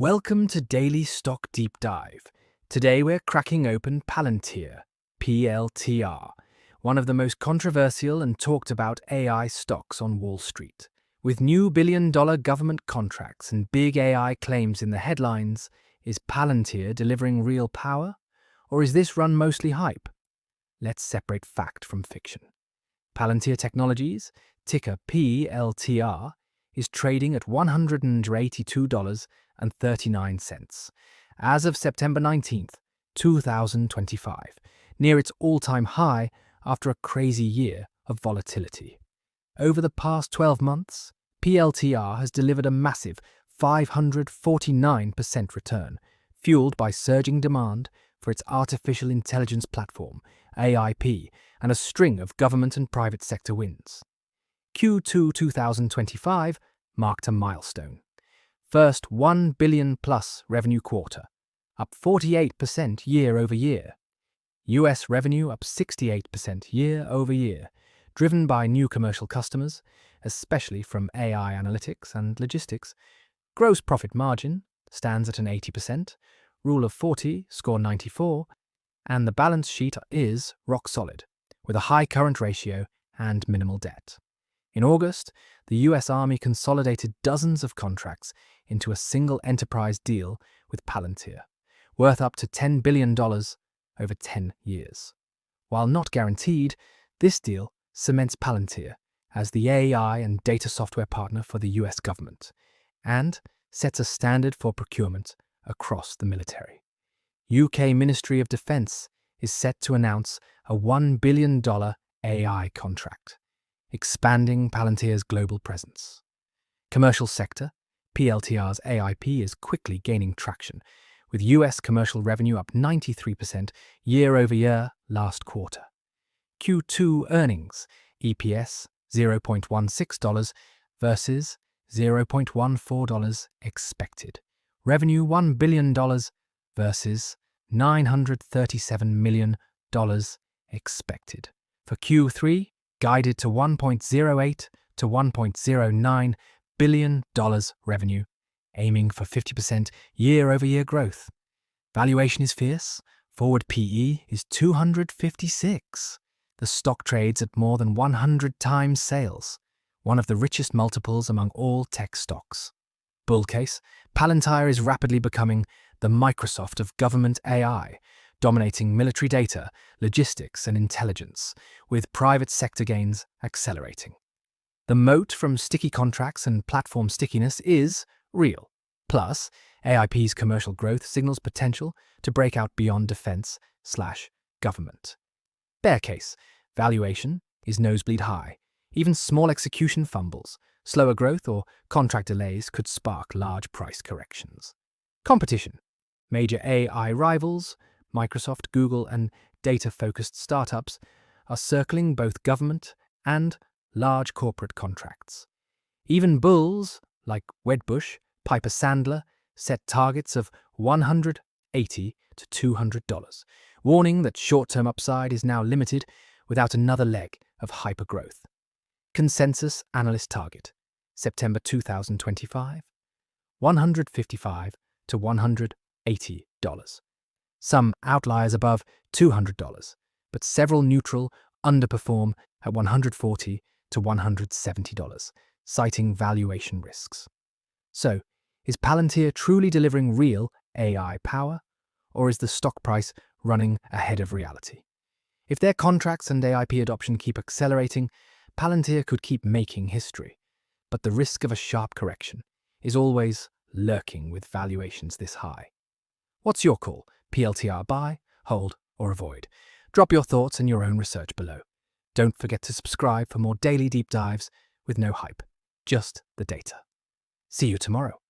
Welcome to Daily Stock Deep Dive. Today we're cracking open Palantir, PLTR, one of the most controversial and talked about AI stocks on Wall Street. With new billion-dollar government contracts and big AI claims in the headlines, is Palantir delivering real power? Or is this run mostly hype? Let's separate fact from fiction. Palantir Technologies, ticker PLTR, is trading at $182.39 as of September 19th, 2025, near its all-time high after a crazy year of volatility. Over the past 12 months, PLTR has delivered a massive 549% return, fueled by surging demand for its artificial intelligence platform, AIP, and a string of government and private sector wins. Q2 2025 marked a milestone. First $1 billion plus revenue quarter, up 48% year over year. US revenue up 68% year over year, driven by new commercial customers, especially from AI analytics and logistics. Gross profit margin stands at an 80%, Rule of 40 score 94, and the balance sheet is rock solid, with a high current ratio and minimal debt. In August, the US Army consolidated dozens of contracts into a single enterprise deal with Palantir, worth up to $10 billion over 10 years. While not guaranteed, this deal cements Palantir as the AI and data software partner for the US government and sets a standard for procurement across the military. UK Ministry of Defence is set to announce a $1 billion AI contract, expanding Palantir's global presence. Commercial sector, PLTR's AIP is quickly gaining traction, with US commercial revenue up 93% year over year last quarter. Q2 earnings, EPS $0.16 versus $0.14 expected. Revenue $1 billion versus $937 million expected. For Q3, guided to $1.08 to $1.09 billion revenue, aiming for 50% year-over-year growth. Valuation is fierce. Forward PE is 256. The stock trades at more than 100 times sales, one of the richest multiples among all tech stocks. Bull case, Palantir is rapidly becoming the Microsoft of government AI, dominating military data, logistics, and intelligence, with private sector gains accelerating. The moat from sticky contracts and platform stickiness is real. Plus, AIP's commercial growth signals potential to break out beyond defense/government. Bear case, valuation is nosebleed high. Even small execution fumbles, slower growth, or contract delays could spark large price corrections. Competition. Major AI rivals, Microsoft, Google, and data-focused startups are circling both government and large corporate contracts. Even bulls, like Wedbush, Piper Sandler, set targets of $180 to $200, warning that short-term upside is now limited without another leg of hypergrowth. Consensus analyst target, September 2025, $155 to $180. Some outliers above $200, but several neutral underperform at $140 to $170, citing valuation risks. So, is Palantir truly delivering real AI power, or is the stock price running ahead of reality? If their contracts and AIP adoption keep accelerating, Palantir could keep making history, but the risk of a sharp correction is always lurking with valuations this high. What's your call? PLTR buy, hold, or avoid? Drop your thoughts and your own research below. Don't forget to subscribe for more daily deep dives with no hype, just the data. See you tomorrow.